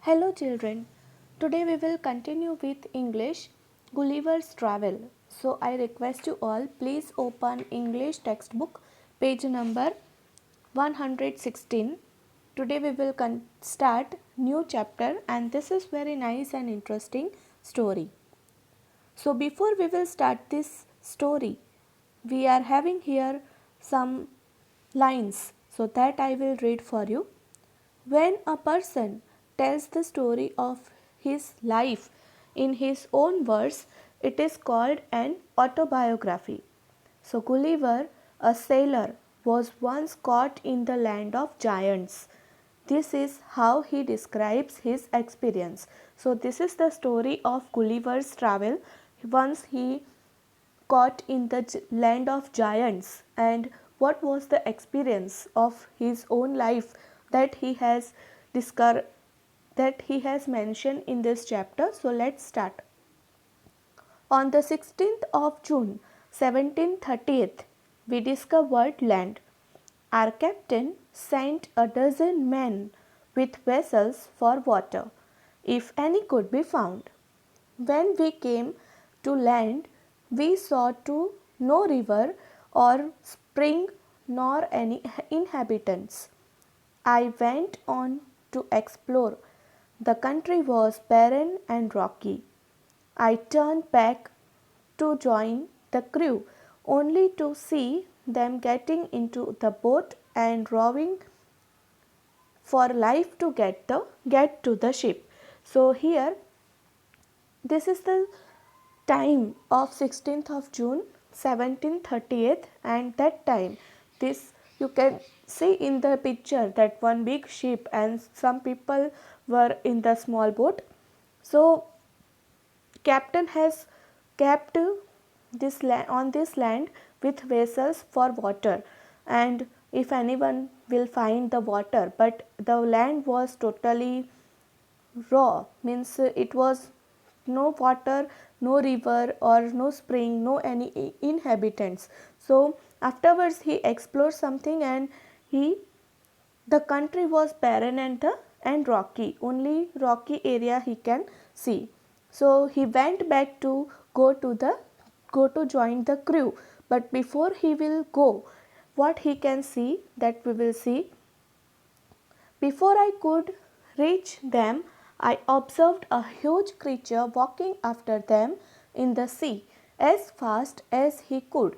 Hello children, today we will continue with English Gulliver's Travel. So I request you all please open English textbook page number 116. Today we will start new chapter and this is very nice and interesting story. So before we will start this story, we are having here some lines so that I will read for you. When a person tells the story of his life in his own words, it is called an autobiography. So Gulliver, a sailor, was once caught in the land of giants. This is how he describes his experience. So this is the story of Gulliver's travel. Once he caught in the land of giants, and what was the experience of his own life that he has discovered, that he has mentioned in this chapter. So let's start. On the 16th of June 1738, we discovered land. Our captain sent a dozen men with vessels for water, if any could be found. When we came to land, we saw too no river or spring nor any inhabitants. I went on to explore. The country was barren and rocky. I turned back to join the crew, only to see them getting into the boat and rowing for life to get to the ship. So here this is the time of 16th of June 1738, and that time this you can see in the picture that one big ship and some people were in the small boat. So captain has kept this on this land with vessels for water, and if anyone will find the water, but the land was totally raw, means it was no water, no river or no spring, no any inhabitants. So afterwards he explored something, and the country was barren and rocky, only rocky area he can see. So he went back to go to join the crew, but before he will go, what he can see, that we will see. Before I could reach them, I observed a huge creature walking after them in the sea as fast as he could.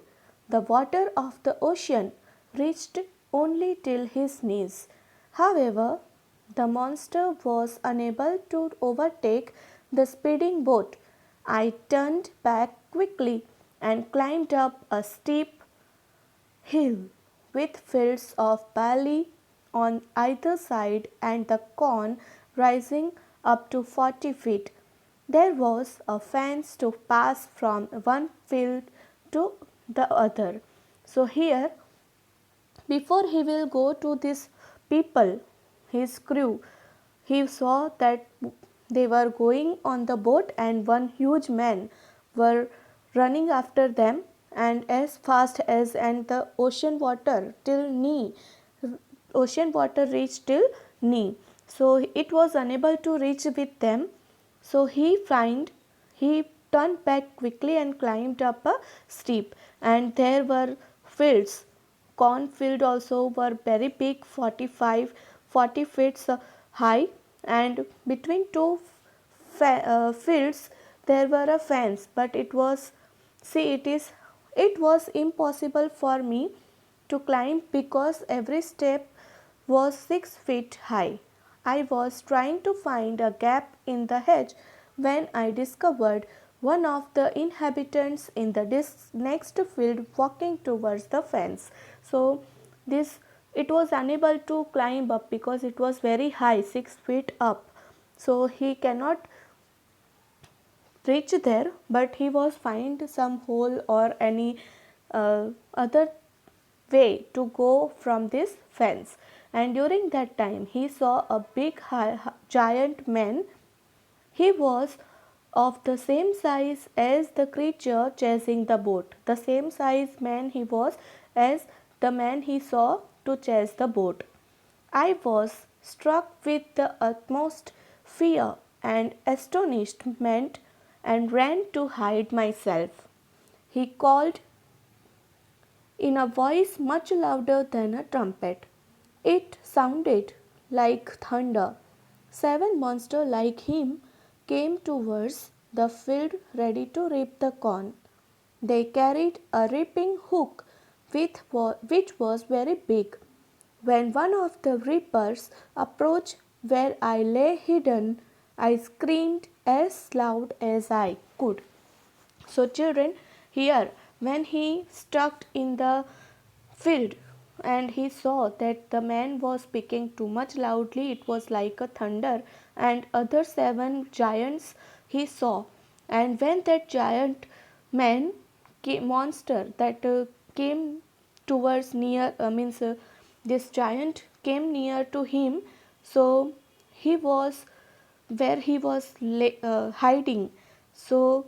The water of the ocean reached only till his knees. However, the monster was unable to overtake the speeding boat. I turned back quickly and climbed up a steep hill with fields of barley on either side and the corn rising up to 40 feet. There was a fence to pass from one field to the other. So here, before he will go to this people, his crew, he saw that they were going on the boat and one huge man were running after them, and as fast as, and the ocean water till knee, ocean water reached till knee. So it was unable to reach with them. So he turned back quickly and climbed up a steep, and there were fields. Cornfield also were very big, 40 feet high, and between two fields there were a fence, but it was, see, it was impossible for me to climb because every step was 6 feet high. I was trying to find a gap in the hedge when I discovered one of the inhabitants in the next field walking towards the fence. So this, it was unable to climb up because it was very high, 6 feet up. So he cannot reach there, but he was find some hole or any other way to go from this fence. And during that time he saw a big giant man. He was of the same size as the creature chasing the boat. The same size man he was as the man he saw to chase the boat. I was struck with the utmost fear and astonishment and ran to hide myself. He called in a voice much louder than a trumpet. It sounded like thunder. 7 monsters like him came towards the field ready to reap the corn. They carried a reaping hook which was very big. When one of the reapers approached where I lay hidden, I screamed as loud as I could. So, children, here when he stuck in the field and he saw that the man was speaking too much loudly, it was like a thunder, and other 7 giants he saw. And when that giant man monster that came towards near means this giant came near to him, so he was where he was hiding. So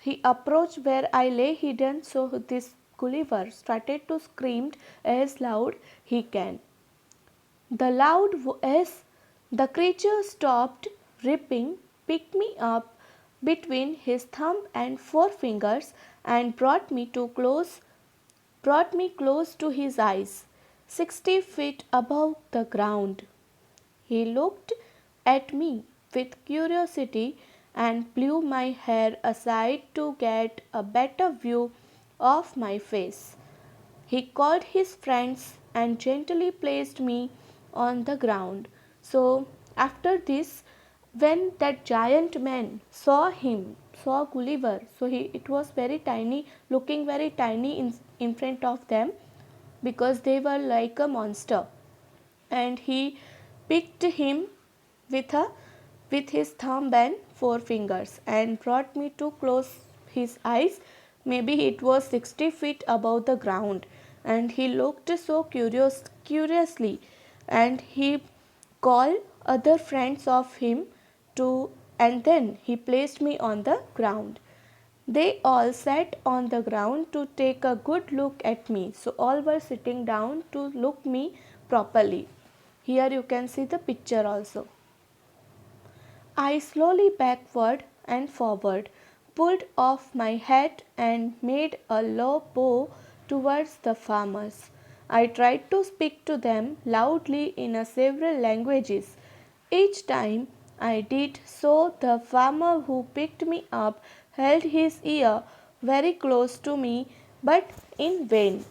he approached where I lay hidden, so this Gulliver started to scream as loud he can. As the creature stopped ripping, picked me up between his thumb and forefingers and brought me close to his eyes, 60 feet above the ground. He looked at me with curiosity and blew my hair aside to get a better view of my face. He called his friends and gently placed me on the ground. So, after this, when that giant man saw Gulliver, so it was very tiny, looking very tiny in front of them because they were like a monster, and he picked him with a with his thumb and forefingers and brought me to close his eyes. Maybe it was 60 feet above the ground, and he looked so curiously, and he called other friends of him to, and then he placed me on the ground. They all sat on the ground to take a good look at me. So all were sitting down to look me properly. Here you can see the picture also. I slowly backward and forward pulled off my hat and made a low bow towards the farmers. I tried to speak to them loudly in several languages. Each time I did so, the farmer who picked me up held his ear very close to me, but in vain.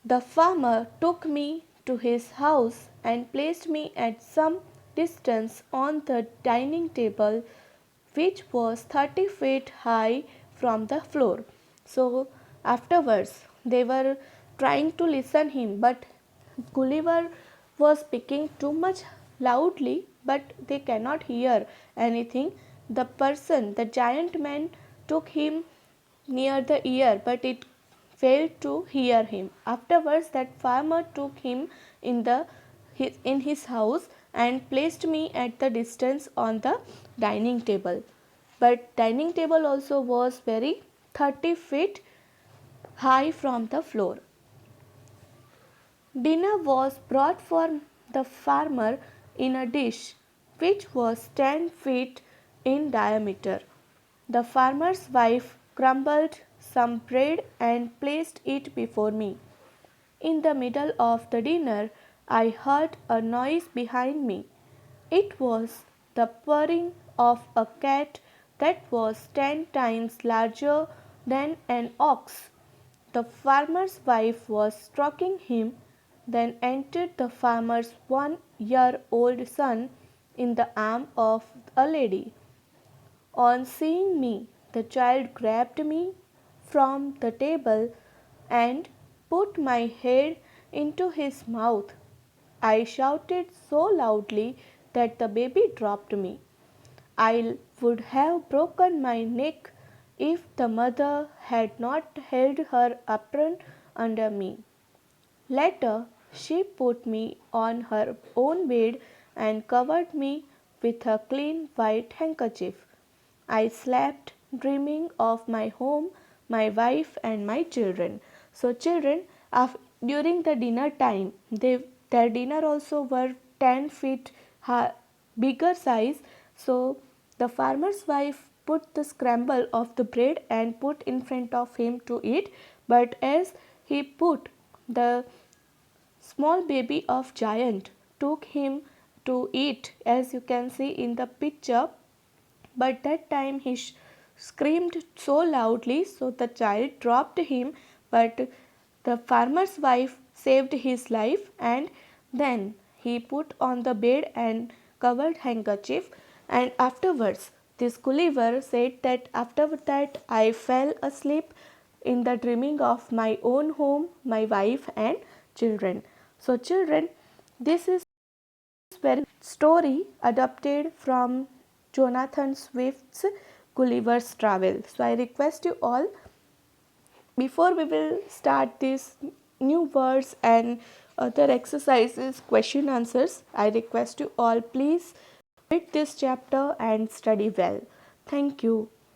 The farmer took me to his house and placed me at some distance on the dining table, which was 30 feet high from the floor. So afterwards they were trying to listen him, but Gulliver was speaking too much loudly, but they cannot hear anything. The giant man took him near the ear, but it failed to hear him. Afterwards, that farmer took him in his house and placed me at the distance on the dining table. But dining table also was very 30 feet high from the floor. Dinner was brought for the farmer in a dish which was 10 feet in diameter. The farmer's wife crumbled some bread and placed it before me. In the middle of the dinner, I heard a noise behind me. It was the purring of a cat that was 10 times larger than an ox. The farmer's wife was stroking him. Then entered the farmer's 1-year-old son in the arm of a lady. On seeing me, the child grabbed me from the table and put my head into his mouth. I shouted so loudly that the baby dropped me. I would have broken my neck if the mother had not held her apron under me. Later, she put me on her own bed and covered me with a clean white handkerchief. I slept dreaming of my home, my wife, and my children. So, children, during the dinner time, their dinner also were 10 feet bigger size. So the farmer's wife put the scramble of the bread and put in front of him to eat, but as he put, the small baby of giant took him to eat, as you can see in the picture. But that time he screamed so loudly, so the child dropped him, but the farmer's wife saved his life, and then he put on the bed and covered handkerchief. And afterwards this Gulliver said that after that I fell asleep in the dreaming of my own home, my wife and children. So children, this is very story adapted from Jonathan Swift's Gulliver's Travel. So I request you all, before we will start these new words and other exercises, question answers, I request you all, please read this chapter and study well. Thank you.